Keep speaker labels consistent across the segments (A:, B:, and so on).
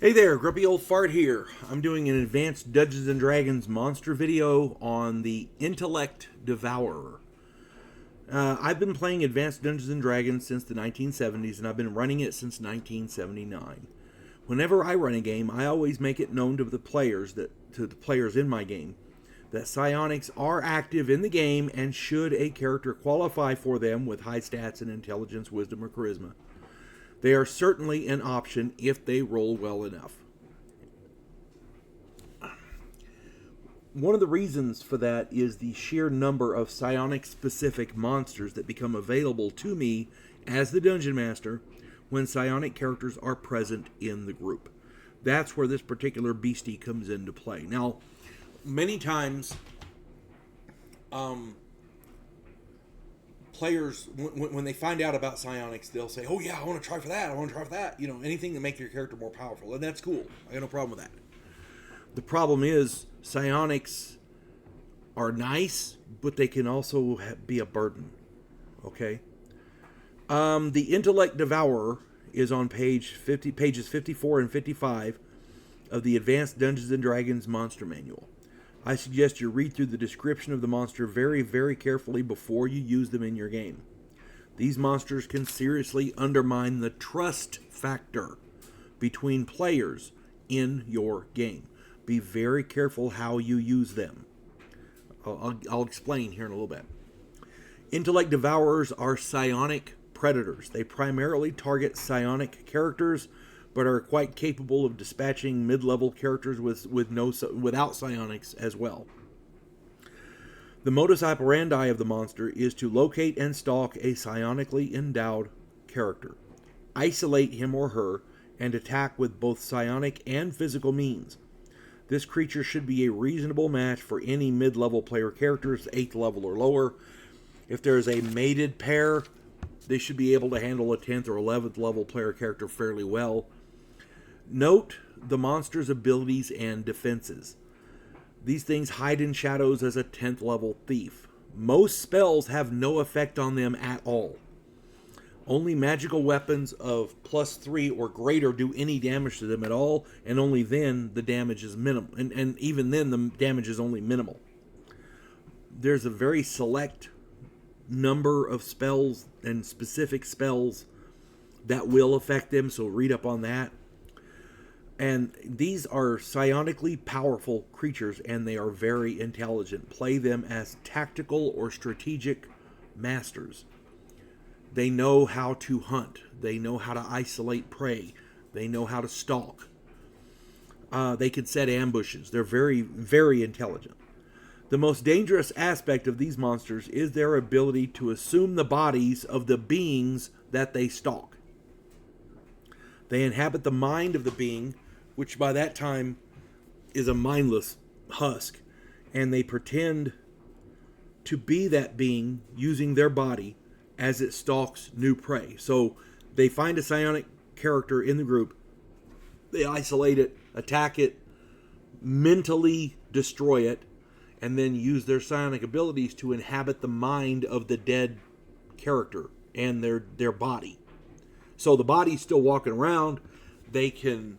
A: Hey there, Grumpy Old Fart here. I'm doing an advanced Dungeons & Dragons monster video on the Intellect Devourer. I've been playing Advanced Dungeons & Dragons since the 1970s, and I've been running it since 1979. Whenever I run a game, I always make it known to the players in my game that psionics are active in the game, and should a character qualify for them with high stats in intelligence, wisdom, or charisma, they are certainly an option if they roll well enough. One of the reasons for that is the sheer number of psionic-specific monsters that become available to me as the Dungeon Master when psionic characters are present in the group. That's where this particular beastie comes into play. Now, many times, players, when they find out about psionics, they'll say, oh yeah, I want to try for that, I want to try for that. You know, anything to make your character more powerful. And that's cool. I got no problem with that. The problem is, psionics are nice, but they can also be a burden. Okay? The Intellect Devourer is on pages 54 and 55 of the Advanced Dungeons & Dragons Monster Manual. I suggest you read through the description of the monster very, very carefully before you use them in your game. These monsters can seriously undermine the trust factor between players in your game. Be very careful how you use them. I'll explain here in a little bit. Intellect Devourers are psionic predators. They primarily target psionic characters, but are quite capable of dispatching mid-level characters without psionics as well. The modus operandi of the monster is to locate and stalk a psionically endowed character, isolate him or her, and attack with both psionic and physical means. This creature should be a reasonable match for any mid-level player characters, 8th level or lower. If there is a mated pair, they should be able to handle a 10th or 11th level player character fairly well. Note the monster's abilities and defenses. These things hide in shadows as a 10th level thief. Most spells have no effect on them at all. Only magical weapons of +3 or greater do any damage to them at all, and only then the damage is minimal. And even then the damage is only minimal. There's a very select number of spells and specific spells that will affect them, so read up on that. And these are psionically powerful creatures, and they are very intelligent. Play them as tactical or strategic masters. They know how to hunt. They know how to isolate prey. They know how to stalk. They can set ambushes. They're very, very intelligent. The most dangerous aspect of these monsters is their ability to assume the bodies of the beings that they stalk. They inhabit the mind of the being, which by that time is a mindless husk, and they pretend to be that being using their body as it stalks new prey. So they find a psionic character in the group, they isolate it, attack it, mentally destroy it, and then use their psionic abilities to inhabit the mind of the dead character and their body. So the body's still walking around. They can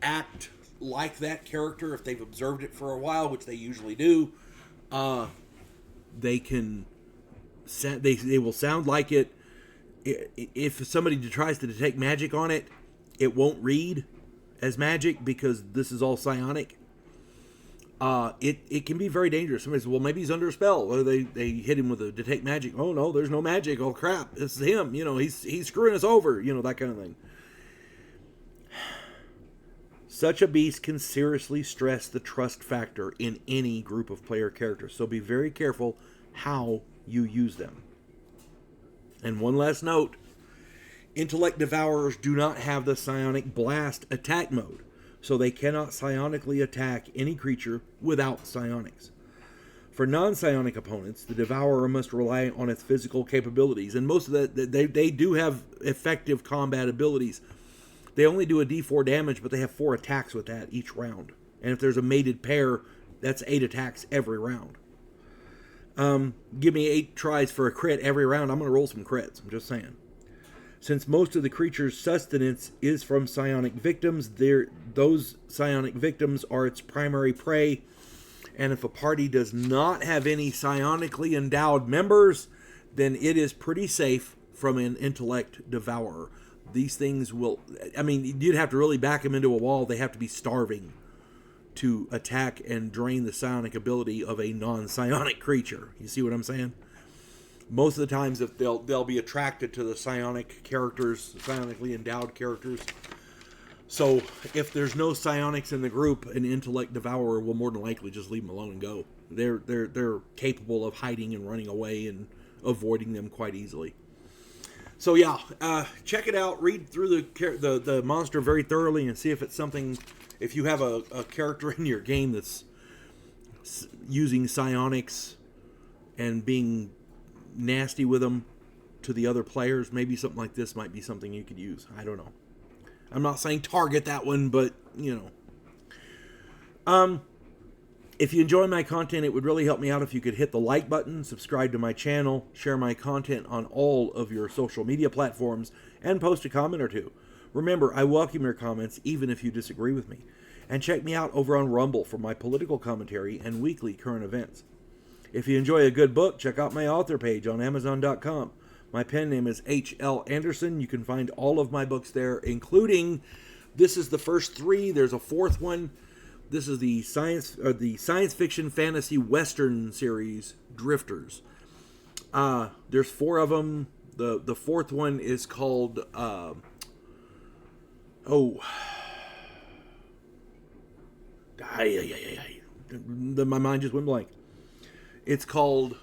A: act like that character if they've observed it for a while, which they usually do. They can they will sound like it. If somebody tries to detect magic on it, it won't read as magic because this is all psionic. It can be very dangerous. Somebody says, well, maybe he's under a spell. Or they hit him with a detect magic. Oh no, there's no magic. Oh crap, this is him. You know, he's screwing us over. You know, that kind of thing. Such a beast can seriously stress the trust factor in any group of player characters. So be very careful how you use them. And one last note. Intellect Devourers do not have the Psionic Blast attack mode, so they cannot psionically attack any creature without psionics. For non-psionic opponents, the Devourer must rely on its physical capabilities, and most of that, they do have effective combat abilities. They only do a d4 damage, but they have 4 attacks with that each round. And if there's a mated pair, that's 8 attacks every round. Give me 8 tries for a crit every round, I'm going to roll some crits. I'm just saying. Since most of the creature's sustenance is from psionic victims, those psionic victims are its primary prey. And if a party does not have any psionically endowed members, then it is pretty safe from an Intellect Devourer. These things will, I mean, you'd have to really back them into a wall. They have to be starving to attack and drain the psionic ability of a non-psionic creature. You see what I'm saying? Most of the times, if they'll be attracted to the psionic characters, psionically endowed characters. So if there's no psionics in the group, an Intellect Devourer will more than likely just leave them alone and go. They're capable of hiding and running away and avoiding them quite easily. So yeah, check it out. Read through the monster very thoroughly and see if it's something. If you have a character in your game that's using psionics and being nasty with them to the other players, maybe something like this might be something you could use. I don't know. I'm not saying target that one, but you know. If you enjoy my content, it would really help me out if you could hit the like button, subscribe to my channel, share my content on all of your social media platforms, and post a comment or two. Remember, I welcome your comments even if you disagree with me. And check me out over on Rumble for my political commentary and weekly current events. If you enjoy a good book, check out my author page on Amazon.com. My pen name is H.L. Anderson. You can find all of my books there, including, this is the first 3. There's a 4th one. This is the science fiction fantasy western series, Drifters. There's 4 of them. The 4th one is called my mind just went blank. It's called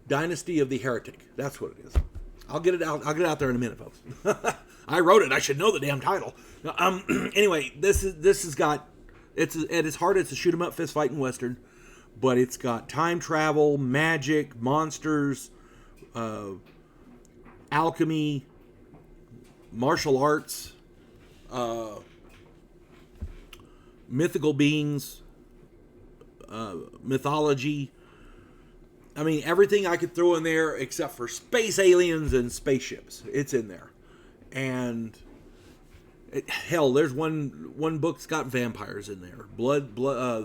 A: Dynasty of the Heretic. That's what it is. I'll get it out there in a minute, folks. I wrote it. I should know the damn title. Anyway, this has got, it's at its heart, it's a shoot 'em up fist fighting western, but it's got time travel, magic, monsters, alchemy, martial arts, mythical beings, mythology. I mean, everything I could throw in there except for space aliens and spaceships. It's in there. And hell, there's one book's got vampires in there.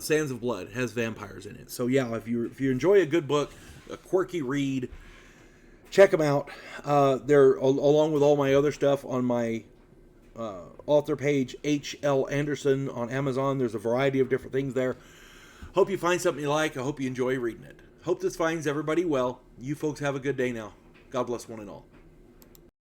A: Sands of Blood has vampires in it. So yeah, if you enjoy a good book, a quirky read, check them out. They're along with all my other stuff on my author page, H.L. Anderson on Amazon. There's a variety of different things there. Hope you find something you like. I hope you enjoy reading it. Hope this finds everybody well. You folks have a good day now. God bless one and all.